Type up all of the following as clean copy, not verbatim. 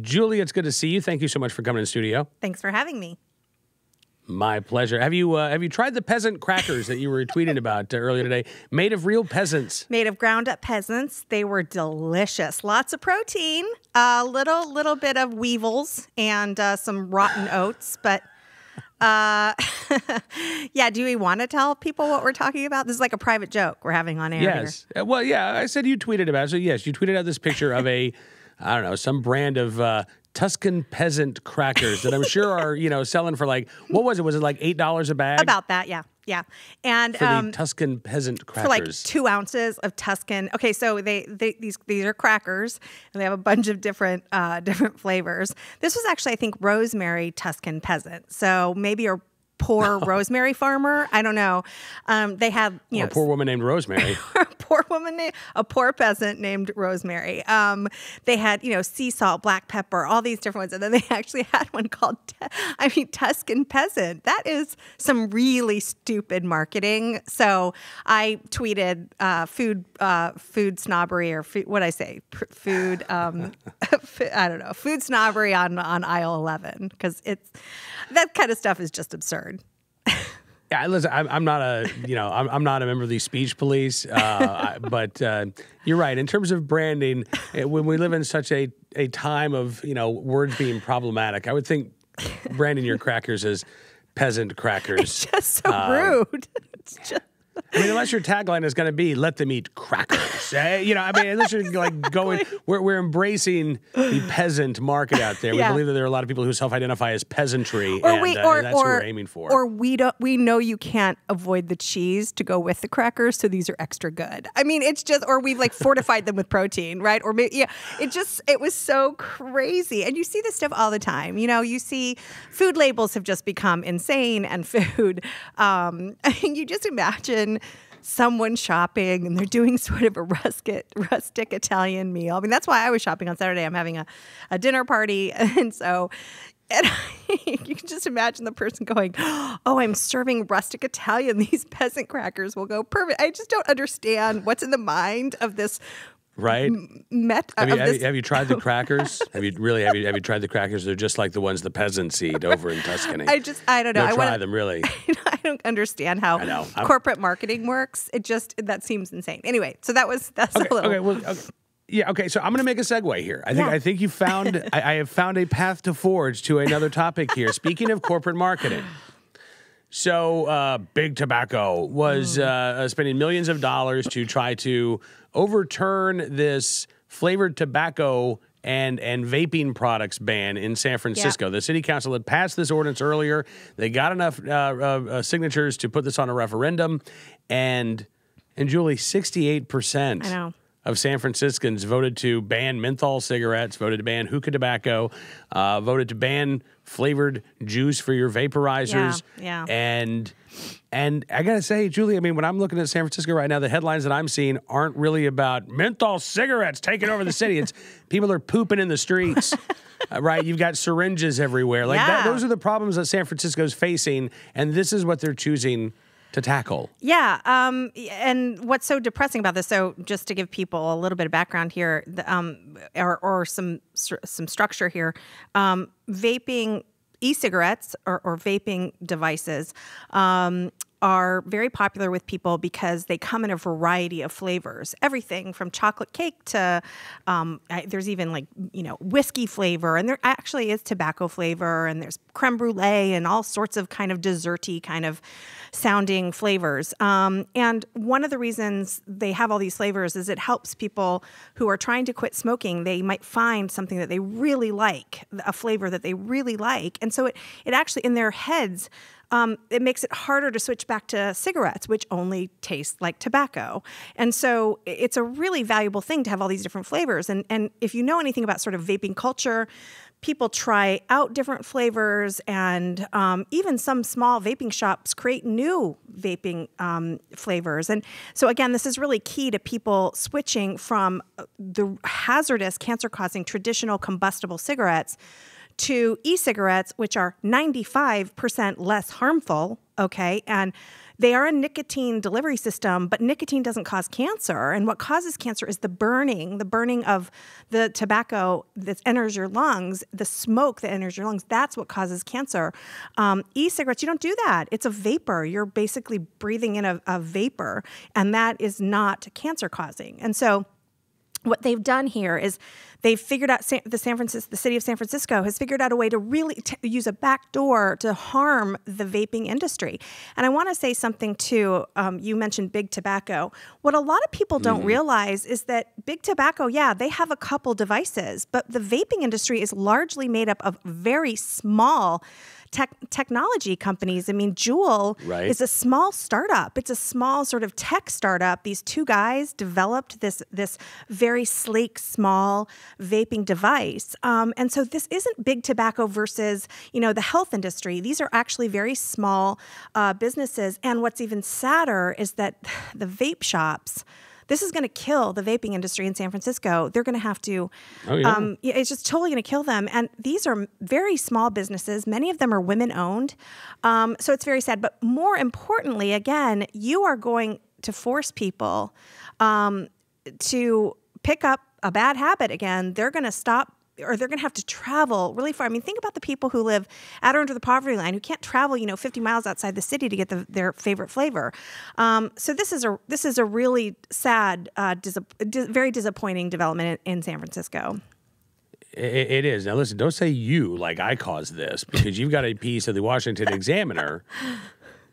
Julie, it's good to see you. Thank you so much for coming in the studio. Thanks for having me. My pleasure. Have you tried the peasant crackers that you were tweeting about earlier today? Made of real peasants. Made of ground up peasants. They were delicious. Lots of protein, a little bit of weevils and some rotten oats. But yeah, do we want to tell people what we're talking about? This is like a private joke we're having on air. Yes. Here. Well, yeah, I said you tweeted about it. So yes, you tweeted out this picture of I don't know, some brand of Tuscan peasant crackers that I'm sure are, selling for like, what was it? Was it like $8 a bag? About that, yeah. Yeah. And for the Tuscan peasant crackers. For like 2 ounces of Tuscan. Okay, so these are crackers, and they have a bunch of different flavors. This was actually, I think, rosemary Tuscan peasant. So maybe a poor rosemary farmer. I don't know. They had, a poor woman named Rosemary. a poor peasant named Rosemary. They had, sea salt, black pepper, all these different ones. And then they actually had one called, Tuscan peasant. That is some really stupid marketing. So I tweeted food snobbery or food, food, I don't know, food snobbery on aisle 11, because that kind of stuff is just absurd. Yeah, listen, I'm not I'm not a member of the speech police, but you're right. In terms of branding, when we live in such a time of words being problematic, I would think branding your crackers as peasant crackers. It's just so rude. It's just. Unless your tagline is going to be "Let them eat crackers," unless you're like going, we're embracing the peasant market out there. We believe that there are a lot of people who self-identify as peasantry, and that's what we're aiming for. Or we know you can't avoid the cheese to go with the crackers, so these are extra good. It's just, or we've like fortified them with protein, right? Or maybe, it was so crazy, and you see this stuff all the time. You see food labels have just become insane, and food. You just imagine someone shopping and they're doing sort of a rustic Italian meal. That's why I was shopping on Saturday. I'm having a dinner party. And you can just imagine the person going, oh, I'm serving rustic Italian. These peasant crackers will go perfect. I just don't understand what's in the mind of this. Right? Have you tried the crackers? Have you tried the crackers? They're just like the ones the peasants eat over in Tuscany. I don't know. Don't try them, really. I don't understand how corporate marketing works. That seems insane. Anyway, so that's a little. Okay, well, okay. Yeah, okay, so I'm going to make a segue here. I think you found, I have found a path to forge to another topic here. Speaking of corporate marketing. So Big Tobacco was spending millions of dollars to try to overturn this flavored tobacco and vaping products ban in San Francisco. Yeah. The city council had passed this ordinance earlier. They got enough signatures to put this on a referendum. And Julie, 68% of San Franciscans voted to ban menthol cigarettes, voted to ban hookah tobacco, voted to ban flavored juice for your vaporizers. Yeah. And I got to say, Julie, when I'm looking at San Francisco right now, the headlines that I'm seeing aren't really about menthol cigarettes taking over the city. It's people are pooping in the streets, right? You've got syringes everywhere. Those are the problems that San Francisco's facing, and this is what they're choosing to tackle. Yeah. And what's so depressing about this, so just to give people a little bit of background here, or some structure here, vaping e-cigarettes or vaping devices are very popular with people because they come in a variety of flavors. Everything from chocolate cake to there's even whiskey flavor, and there actually is tobacco flavor, and there's creme brulee and all sorts of kind of desserty kind of sounding flavors. And one of the reasons they have all these flavors is it helps people who are trying to quit smoking. They might find something that they really like, a flavor that they really like. And so it actually, in their heads, it makes it harder to switch back to cigarettes, which only taste like tobacco. And so it's a really valuable thing to have all these different flavors. And if you know anything about sort of vaping culture, people try out different flavors, and even some small vaping shops create new vaping flavors. And so again, this is really key to people switching from the hazardous, cancer-causing traditional combustible cigarettes to e-cigarettes, which are 95% less harmful, okay? And they are a nicotine delivery system, but nicotine doesn't cause cancer. And what causes cancer is the burning of the tobacco that enters your lungs, the smoke that enters your lungs. That's what causes cancer. E-cigarettes, you don't do that. It's a vapor. You're basically breathing in a vapor, and that is not cancer causing. And so what they've done here is they've figured out, the city of San Francisco has figured out a way to really use a back door to harm the vaping industry. And I want to say something too. You mentioned big tobacco. What a lot of people don't realize is that big tobacco, yeah, they have a couple devices, but the vaping industry is largely made up of very small technology companies. I mean, Juul is a small startup. It's a small sort of tech startup. These two guys developed this very sleek, small vaping device. And so this isn't big tobacco versus, the health industry. These are actually very small businesses. And what's even sadder is that the vape shops, this is going to kill the vaping industry in San Francisco. They're going to have to, it's just totally going to kill them. And these are very small businesses. Many of them are women-owned. So it's very sad. But more importantly, again, you are going to force people to pick up a bad habit again. They're going to stop, or they're going to have to travel really far. I mean, think about the people who live at or under the poverty line who can't travel, 50 miles outside the city to get their favorite flavor. So this is a really sad, very disappointing development in San Francisco. It is. Now, listen, don't say you like I caused this, because you've got a piece of the Washington Examiner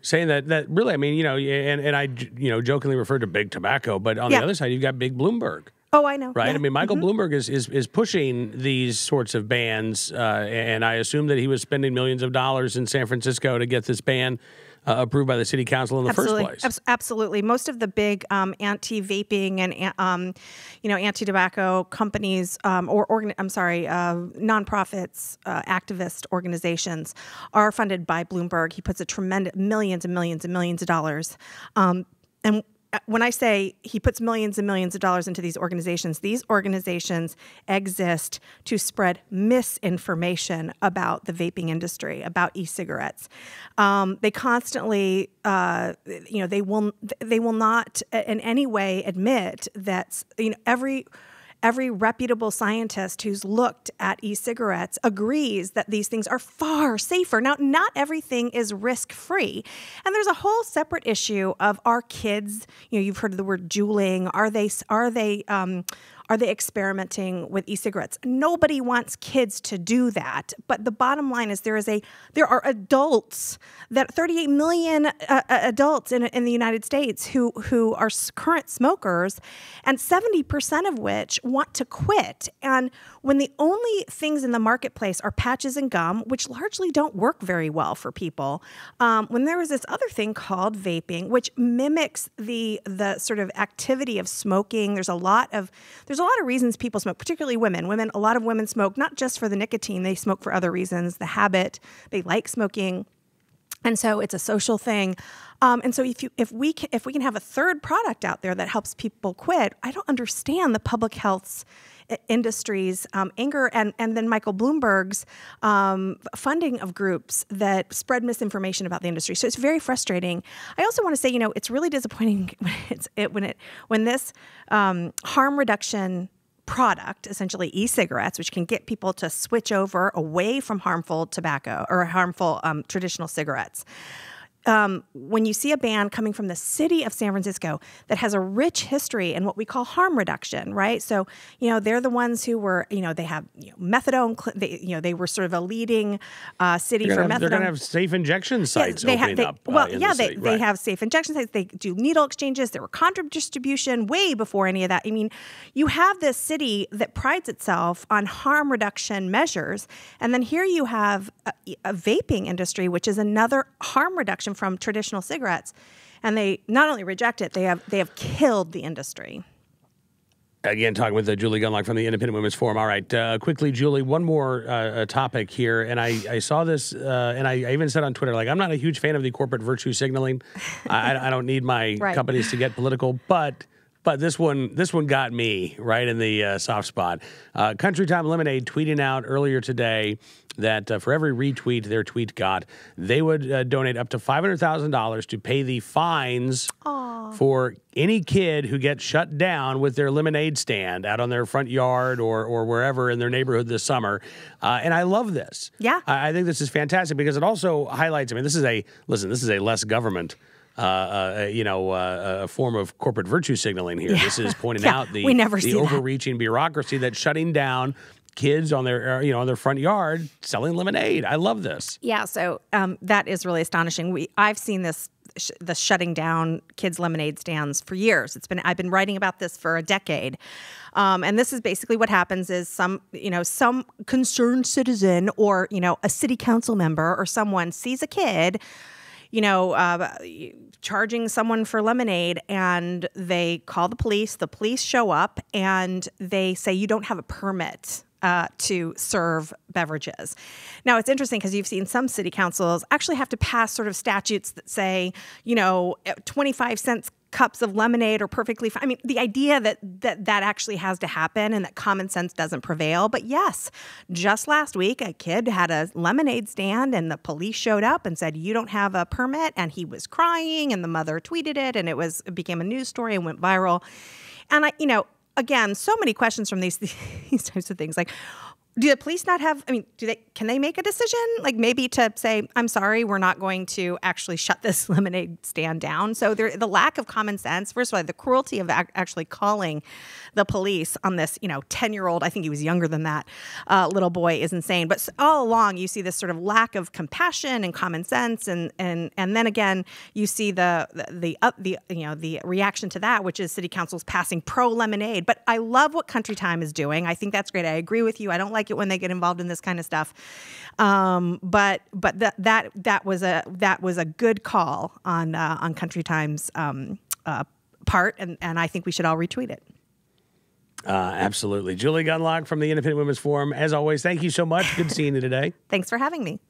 saying that really, I mean, and I, jokingly referred to big tobacco, but on the other side, you've got big Bloomberg. Oh, I know. Right? Yeah. I mean, Michael Bloomberg is pushing these sorts of bans, and I assume that he was spending millions of dollars in San Francisco to get this ban approved by the city council in the first place. Absolutely. Most of the big anti-vaping and anti-tobacco companies nonprofits, activist organizations are funded by Bloomberg. He puts a tremendous millions and millions and millions of dollars. And when I say he puts millions and millions of dollars into these organizations exist to spread misinformation about the vaping industry, about e-cigarettes. They constantly, they will not in any way admit that, every reputable scientist who's looked at e-cigarettes agrees that these things are far safer. Now, not everything is risk-free. And there's a whole separate issue of our kids, you've heard of the word juuling. Are they experimenting with e-cigarettes? Nobody wants kids to do that. But the bottom line is there are adults, that 38 million adults in the United States who are current smokers, and 70% of which want to quit. And when the only things in the marketplace are patches and gum, which largely don't work very well for people, when there was this other thing called vaping, which mimics the sort of activity of smoking, there's a lot of reasons people smoke, particularly women. A lot of women smoke not just for the nicotine, they smoke for other reasons, the habit, they like smoking. And so it's a social thing. And so if we can have a third product out there that helps people quit, I don't understand the public health's industry's anger and then Michael Bloomberg's funding of groups that spread misinformation about the industry. So it's very frustrating. I also want to say, it's really disappointing when this harm reduction product, essentially e-cigarettes, which can get people to switch over away from harmful tobacco or harmful traditional cigarettes. When you see a ban coming from the city of San Francisco that has a rich history in what we call harm reduction, right? So, they're the ones who were, they have methadone. They were sort of a leading city for methadone. They're going to have safe injection sites opening up. They have safe injection sites. They do needle exchanges. There were condom distribution way before any of that. I mean, you have this city that prides itself on harm reduction measures, and then here you have a vaping industry, which is another harm reduction from traditional cigarettes, and they not only reject it, they have killed the industry. Again, talking with Julie Gunlock from the Independent Women's Forum. All right, quickly, Julie, one more topic here, and I saw this, and I even said on Twitter, I'm not a huge fan of the corporate virtue signaling. I don't need my companies to get political, but But this one got me right in the soft spot. Country Time Lemonade tweeting out earlier today that for every retweet their tweet got, they would donate up to $500,000 to pay the fines for any kid who gets shut down with their lemonade stand out on their front yard or wherever in their neighborhood this summer. And I love this. Yeah. I think this is fantastic because it also highlights, I mean, this is a less government a form of corporate virtue signaling here. This is pointing out the overreaching bureaucracy that's shutting down kids on their front yard selling lemonade. I love this. Yeah, so that is really astonishing. I've seen the shutting down kids' lemonade stands for years. I've been writing about this for a decade. And this is basically what happens is some concerned citizen or, a city council member or someone sees a kid charging someone for lemonade, and they call the police. The police show up, and they say, you don't have a permit to serve beverages. Now, it's interesting because you've seen some city councils actually have to pass sort of statutes that say, 25 cents cups of lemonade are perfectly fine. I mean, the idea that actually has to happen and that common sense doesn't prevail. But yes, just last week, a kid had a lemonade stand and the police showed up and said, you don't have a permit. And he was crying and the mother tweeted it and it became a news story and went viral. And again, so many questions from these types of things. Like, do the police not have, can they make a decision? Like maybe to say, I'm sorry, we're not going to actually shut this lemonade stand down. So the lack of common sense, first of all, the cruelty of actually calling the police on this, 10-year-old, I think he was younger than that, little boy is insane. But all along you see this sort of lack of compassion and common sense. And then again, you see the reaction to that, which is city councils passing pro lemonade. But I love what Country Time is doing. I think that's great. I agree with you. I don't like it when they get involved in this kind of stuff, but that was a good call on Country Time's part, and I think we should all retweet it. Absolutely, Julie Gunlock from the Independent Women's Forum. As always, thank you so much. Good seeing you today. Thanks for having me.